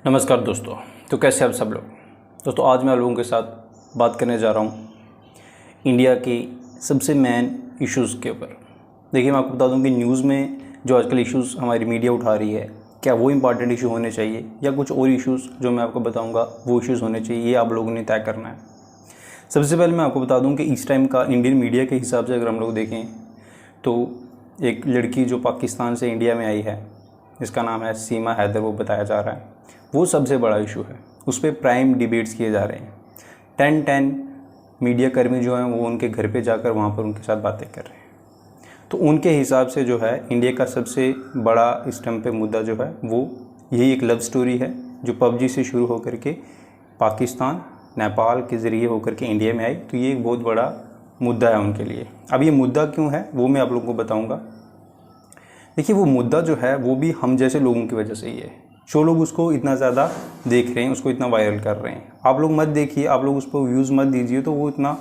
नमस्कार दोस्तों। तो कैसे आप सब लोग। दोस्तों आज मैं आप लोगों के साथ बात करने जा रहा हूँ इंडिया की सबसे मेन इश्यूज़ के ऊपर। देखिए मैं आपको बता दूँ कि न्यूज़ में जो आजकल इश्यूज़ हमारी मीडिया उठा रही है, क्या वो इम्पॉर्टेंट इशू होने चाहिए या कुछ और इश्यूज़ जो मैं आपको बताऊँगा वो इश्यूज़ होने चाहिए, ये आप लोगों ने तय करना है। सबसे पहले मैं आपको बता दूँ कि इस टाइम का इंडियन मीडिया के हिसाब से अगर हम लोग देखें तो एक लड़की जो पाकिस्तान से इंडिया में आई है, जिसका नाम है सीमा हैदर, वो बताया जा रहा है वो सबसे बड़ा इशू है। उस पर प्राइम डिबेट्स किए जा रहे हैं। 10 मीडिया कर्मी जो हैं वो उनके घर पे जाकर वहाँ पर उनके साथ बातें कर रहे हैं। तो उनके हिसाब से जो है इंडिया का सबसे बड़ा इस टाइम पे मुद्दा जो है वो यही एक लव स्टोरी है जो पबजी से शुरू होकर के पाकिस्तान नेपाल के ज़रिए होकर के इंडिया में आई। तो ये एक बहुत बड़ा मुद्दा है उनके लिए। अब ये मुद्दा क्यों है वो मैं आप लोगों को बताऊँगा। देखिए वो मुद्दा जो है वो भी हम जैसे लोगों की वजह से ही है। जो लोग उसको इतना ज़्यादा देख रहे हैं, उसको इतना वायरल कर रहे हैं। आप लोग मत देखिए, आप लोग उस पर व्यूज़ मत दीजिए तो वो इतना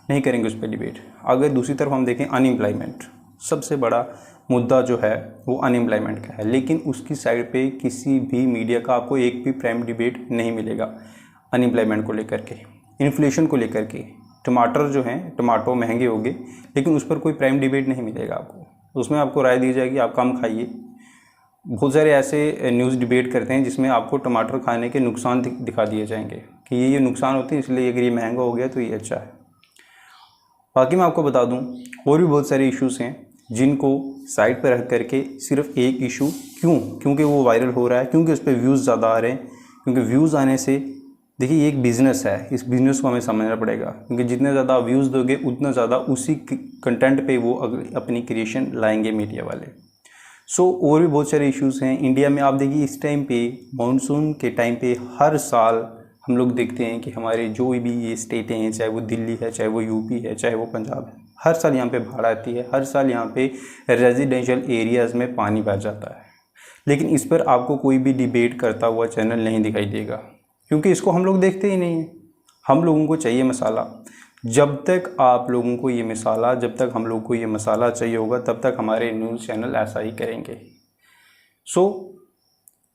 नहीं करेंगे उस पर डिबेट। अगर दूसरी तरफ हम देखें अनएम्प्लॉयमेंट, सबसे बड़ा मुद्दा जो है वो अनएम्प्लॉयमेंट का है, लेकिन उसकी साइड पे किसी भी मीडिया का आपको एक भी प्राइम डिबेट नहीं मिलेगा अनएम्प्लॉयमेंट को लेकर के, इन्फ्लेशन को लेकर के। टमाटर जो हैं, टमाटो महंगे हो गए, लेकिन उस पर कोई प्राइम डिबेट नहीं मिलेगा आपको। उसमें आपको राय दी जाएगी आप कम खाइए। बहुत सारे ऐसे न्यूज़ डिबेट करते हैं जिसमें आपको टमाटर खाने के नुकसान दिखा दिए जाएंगे कि ये नुकसान होते हैं, इसलिए अगर ये महंगा हो गया तो ये अच्छा है। बाकी मैं आपको बता दूं और भी बहुत सारे इश्यूज़ हैं जिनको साइड पर रख करके सिर्फ एक इशू क्योंकि वो वायरल हो रहा है, क्योंकि उस पर व्यूज़ ज़्यादा आ रहे हैं। क्योंकि व्यूज़ आने से देखिए ये एक बिज़नेस है, इस बिज़नेस को हमें समझना पड़ेगा। क्योंकि जितने ज़्यादा व्यूज़ दोगे उतना ज़्यादा उसी कंटेंट पे वो अपनी क्रिएशन लाएंगे मीडिया वाले। और भी बहुत सारे इश्यूज़ हैं इंडिया में। आप देखिए इस टाइम पे मानसून के टाइम पे हर साल हम लोग देखते हैं कि हमारे जो भी ये स्टेटें हैं, चाहे वो दिल्ली है, चाहे वो यूपी है, चाहे वो पंजाब है, हर साल यहाँ पे बाढ़ आती है। हर साल यहाँ पे रेजिडेंशियल एरियाज़ में पानी भर जाता है। लेकिन इस पर आपको कोई भी डिबेट करता हुआ चैनल नहीं दिखाई देगा, क्योंकि इसको हम लोग देखते ही नहीं हैं। हम लोगों को चाहिए मसाला। जब तक आप लोगों को ये मसाला, जब तक हम लोगों को ये मसाला चाहिए होगा, तब तक हमारे न्यूज़ चैनल ऐसा ही करेंगे।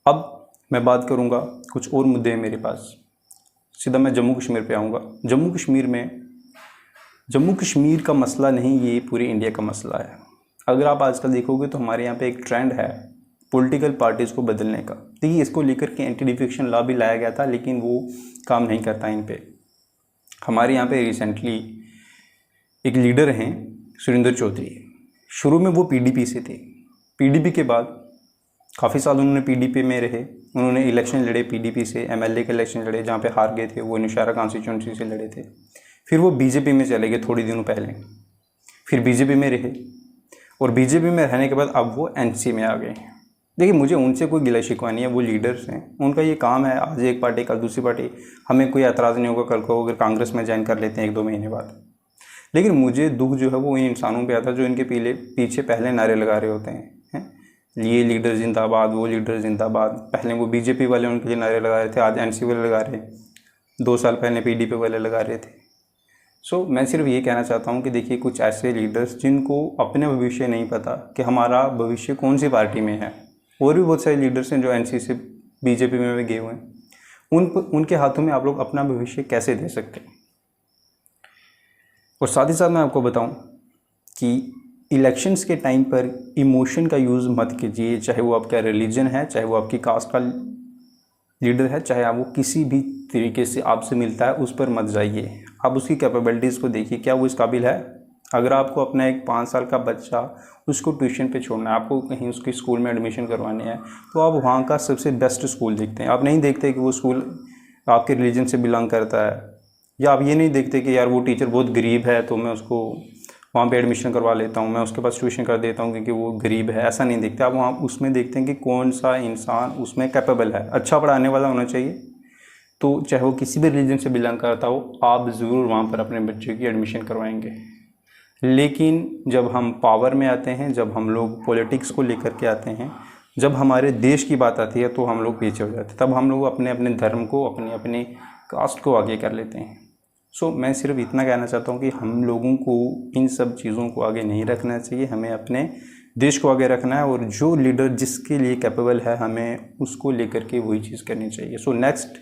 अब मैं बात करूँगा, कुछ और मुद्दे हैं मेरे पास। सीधा मैं जम्मू कश्मीर पे आऊँगा। जम्मू कश्मीर का मसला नहीं, ये पूरे इंडिया का मसला है। अगर आप आजकल देखोगे तो हमारे यहाँ पे एक ट्रेंड है पॉलिटिकल पार्टीज़ को बदलने का। देखिए इसको लेकर के एंटी डिफेक्शन लॉ भी लाया गया था, लेकिन वो काम नहीं करता इन पे। हमारे यहाँ पे रिसेंटली एक लीडर हैं सुरेंद्र चौधरी। शुरू में वो पीडीपी से थे। पीडीपी के बाद काफ़ी साल उन्होंने पीडीपी में रहे। उन्होंने इलेक्शन लड़े पीडीपी से, एमएलए के इलेक्शन लड़े, जहाँ पे हार गए थे। वो नौशहरा कॉन्स्टिट्यूंसी से लड़े थे। फिर वो बीजेपी में चले गए थोड़ी दिनों पहले। फिर बीजेपी में रहे और बीजेपी में रहने के बाद अब वो एनसी में आ गए। देखिए मुझे उनसे कोई गिला शिकवा नहीं है, वो लीडर्स हैं, उनका ये काम है। आज एक पार्टी कल दूसरी पार्टी, हमें कोई एतराज़ नहीं होगा कल को अगर कांग्रेस में ज्वाइन कर लेते हैं 1-2 महीने बाद। लेकिन मुझे दुख जो है वो इन इंसानों पे आता है जो इनके पीछे पहले नारे लगा रहे होते हैं, ये लीडर जिंदाबाद, वो लीडर जिंदाबाद। पहले वो बीजेपी वाले उनके लिए नारे लगा रहे थे, आज एनसी वाले लगा रहे हैं, 2 साल पहले पीडीपी वाले लगा रहे थे। मैं सिर्फ ये कहना चाहता हूँ कि देखिए कुछ ऐसे लीडर्स जिनको अपने भविष्य नहीं पता कि हमारा भविष्य कौन सी पार्टी में है। और भी बहुत सारे लीडर्स हैं जो एनसी से बीजेपी में भी गए हुए हैं। उनके हाथों में आप लोग अपना भविष्य कैसे दे सकते हैं। और साथ ही साथ मैं आपको बताऊं कि इलेक्शंस के टाइम पर इमोशन का यूज़ मत कीजिए। चाहे वो आपका रिलीजन है, चाहे वो आपकी कास्ट का लीडर है, चाहे आप वो किसी भी तरीके से आपसे मिलता है, उस पर मत जाइए। आप उसकी कैपेबिलिटीज़ को देखिए, क्या वो इस काबिल है। अगर आपको अपना एक 5 साल का बच्चा उसको ट्यूशन पे छोड़ना है, आपको कहीं उसके स्कूल में एडमिशन करवानी है, तो आप वहाँ का सबसे बेस्ट स्कूल देखते हैं। आप नहीं देखते कि वो स्कूल आपके रिलीजन से बिलोंग करता है, या आप ये नहीं देखते कि यार वो टीचर बहुत गरीब है तो मैं उसको वहाँ पे एडमिशन करवा लेता हूँ, मैं उसके पास ट्यूशन कर देता हूँ क्योंकि वो गरीब है। ऐसा नहीं देखते आप। वहाँ उसमें देखते हैं कि कौन सा इंसान उसमें कैपेबल है, अच्छा पढ़ाने वाला होना चाहिए। तो चाहे वो किसी भी रिलीजन से बिलोंग करता हो, आप ज़रूर वहाँ पर अपने बच्चे की एडमिशन करवाएंगे। लेकिन जब हम पावर में आते हैं, जब हम लोग पॉलिटिक्स को लेकर के आते हैं, जब हमारे देश की बात आती है, तो हम लोग पीछे हो जाते हैं। तब हम लोग अपने अपने धर्म को, अपने अपने कास्ट को आगे कर लेते हैं। मैं सिर्फ इतना कहना चाहता हूँ कि हम लोगों को इन सब चीज़ों को आगे नहीं रखना चाहिए। हमें अपने देश को आगे रखना है और जो लीडर जिसके लिए कैपेबल है हमें उसको लेकर के वही चीज़ करनी चाहिए। सो नेक्स्ट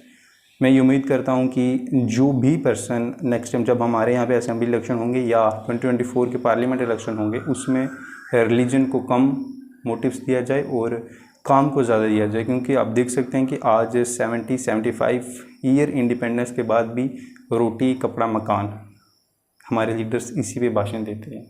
मैं ये उम्मीद करता हूँ कि जो भी पर्सन नेक्स्ट टाइम जब हमारे यहाँ पे असेंबली इलेक्शन होंगे या 2024 के पार्लियामेंट इलेक्शन होंगे उसमें रिलीजन को कम मोटिव्स दिया जाए और काम को ज़्यादा दिया जाए, क्योंकि आप देख सकते हैं कि आज 75 ईयर इंडिपेंडेंस के बाद भी रोटी कपड़ा मकान हमारे लीडर्स इसी पे भाषण देते हैं।